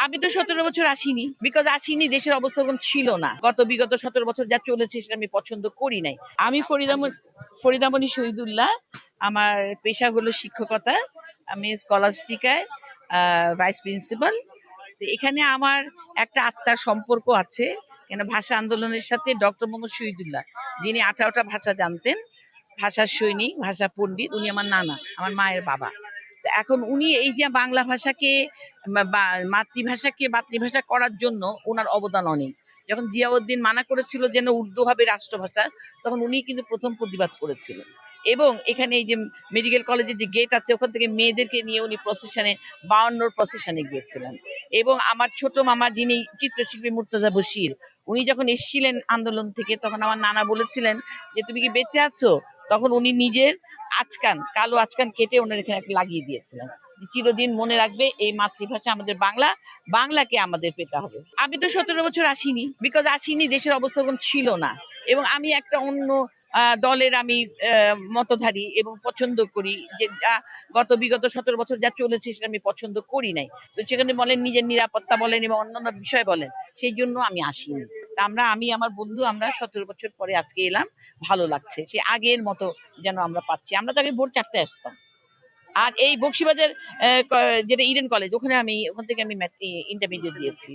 আমি তো 17 বছর আসিনি, বিকজ আসিনি, দেশের অবস্থা ওরকম ছিল না। বিগত 17 বছর যা চলেছে সেটা আমি পছন্দ করি নাই। আমি ফরিদামণি শহীদুল্লাহ। আমার পেশা হলো শিক্ষকতা। আমি স্কলাস্টিকায় ভাইস প্রিন্সিপাল। এখানে আমার একটা আত্মার সম্পর্ক আছে, কেন ভাষা আন্দোলনের সাথে ডক্টর মোহাম্মদ শহীদুল্লাহ, যিনি 18টা ভাষা জানতেন, ভাষার সৈনিক, ভাষা পণ্ডিত, উনি আমার নানা, আমার মায়ের বাবা। তো এখন উনি এই যে বাংলা ভাষাকে মাতৃভাষা করার জন্য ওনার অবদান অনেক। যখন জিয়াউদ্দিন মানা করেছিল যেন উর্দু হবে রাষ্ট্রভাষা, তখন উনি কিন্তু প্রথম প্রতিবাদ করেছিলেন। এবং এখানে এই যে মেডিকেল কলেজের যে গেট আছে, ওখান থেকে মেয়েদেরকে নিয়ে উনি প্রসেশনে 52 প্রসেশনে গিয়েছিলেন। এবং আমার ছোট মামা, যিনি চিত্রশিল্পী মুর্তজা বশির, উনি যখন এসেছিলেন আন্দোলন থেকে, তখন আমার নানা বলেছিলেন যে তুমি কি বেঁচে আছো? তখন উনি নিজের কালো আচকান কেটে ওনার এখানে লাগিয়ে দিয়েছিলেন। চিরদিন মনে রাখবে এই মাতৃভাষা আমাদের বাংলা, বাংলাকে আমাদের পেতে হবে। আমি তো 17 বছর আসিনি, বিকজ আসিনি, দেশের অবস্থা ওরকম ছিল না। এবং আমি একটা অন্য দলের আমি মতধারী এবং পছন্দ করি যে বিগত 17 বছর যা চলেছে সেটা আমি পছন্দ করি নাই। তো সেখানে বলেন নিজের নিরাপত্তা বলেন এবং অন্যান্য বিষয় বলেন, সেই জন্য আমি আসিনি। আমি আমার বন্ধু, আমরা 17 বছর পরে আজকে এলাম, ভালো লাগছে। সে আগের মতো যেন আমরা পাচ্ছি। আমরা তো আগে ভোর 4টায় আসতাম। আর এই বক্সিবাজার যেটা ইডেন কলেজ, ওখান থেকে আমি ইন্টারমিডিয়েট দিয়েছি।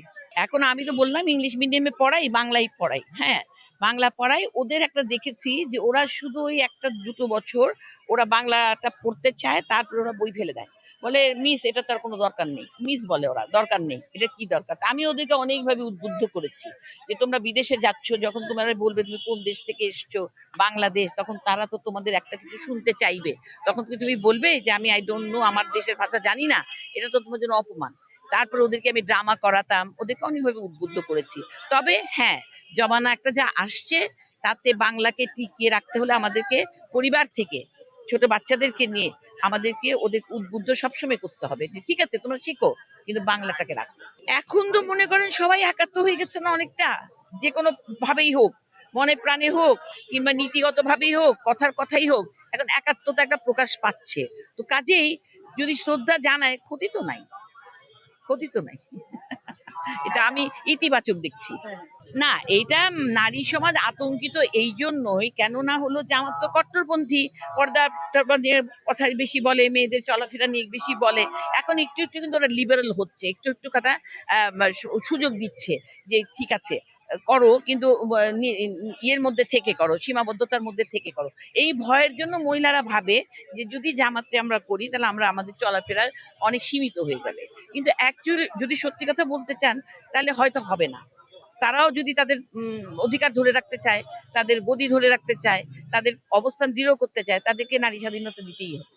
এখন আমি তো বললাম ইংলিশ মিডিয়ামে পড়াই, বাংলায় পড়াই। হ্যাঁ, বাংলা পড়াই। ওদের একটা দেখেছি যে ওরা শুধু ওই 1-2 বছর ওরা বাংলাটা পড়তে চায়, তারপর ওরা বই ফেলে দেয়, বলে মিস এটা তার কোনো দরকার নেই। মিস বলে ওরা, দরকার নেই, এটা কি দরকার? আমি ওদেরকে অনেকভাবে উদ্বুদ্ধ করেছি যে তোমরা বিদেশে যাচ্ছ, যখন তোমরা বলবে তুমি কোন দেশ থেকে এসছো, বাংলাদেশ, তখন তারা তো তোমাদের একটা কিছু শুনতে চাইবে। তখন কি তুমি বলবে যে আমি আই ডোন্ট নো, আমার দেশের ভাষা জানি না? এটা তো তোমার জন্য অপমান। তারপর ওদেরকে আমি ড্রামা করাতাম, ওদেরকে অনেকভাবে উদ্বুদ্ধ করেছি। তবে হ্যাঁ, জমানা একটা যা আসছে, তাতে বাংলাকে টিকিয়ে রাখতে হলে আমাদেরকে পরিবার থেকে ছোট বাচ্চাদেরকে নিয়ে আমাদেরকে ওদের উদ্বুদ্ধ সবসময় করতে হবে যে ঠিক আছে তোমরা শিখো, কিন্তু বাংলাটাকে রাখো। এখন তো মনে করেন সবাই একাত্ম হয়ে গেছে না অনেকটা, যে কোনো ভাবেই হোক, মনে প্রাণে হোক কিংবা নীতিগত ভাবেই হোক, কথাই হোক, এখন একাত্মতা একটা প্রকাশ পাচ্ছে। তো কাজেই যদি শ্রদ্ধা জানায়, ক্ষতি তো নাই। এটা আমি ইতিবাচক দেখছি। না, এটা নারী সমাজ আতঙ্কিত এই জন্যই, কেননা হলো যে আমার তো কট্টরপন্থী, পর্দা নিয়ে কথা বেশি বলে, মেয়েদের চলাফেরা নিয়ে বেশি বলে। এখন একটু কিন্তু ওরা লিবারেল হচ্ছে, একটু কথা সুযোগ দিচ্ছে যে ঠিক আছে করো, কিন্তু ইয়ের মধ্যে থেকে করো, সীমাবদ্ধতার মধ্যে থেকে করো। এই ভয়ের জন্য মহিলারা ভাবে যে যদি জামাতে আমরা করি, তাহলে আমাদের চলাফেরা অনেক সীমিত হয়ে যাবে। কিন্তু অ্যাকচুয়ালি যদি সত্যি কথা বলতে চান, তাহলে হয়তো হবে না। তারাও যদি তাদের অধিকার ধরে রাখতে চায়, তাদের গদি ধরে রাখতে চায়, তাদের অবস্থান দৃঢ় করতে চায়, তাদেরকে নারী স্বাধীনতা দিতেই হবে।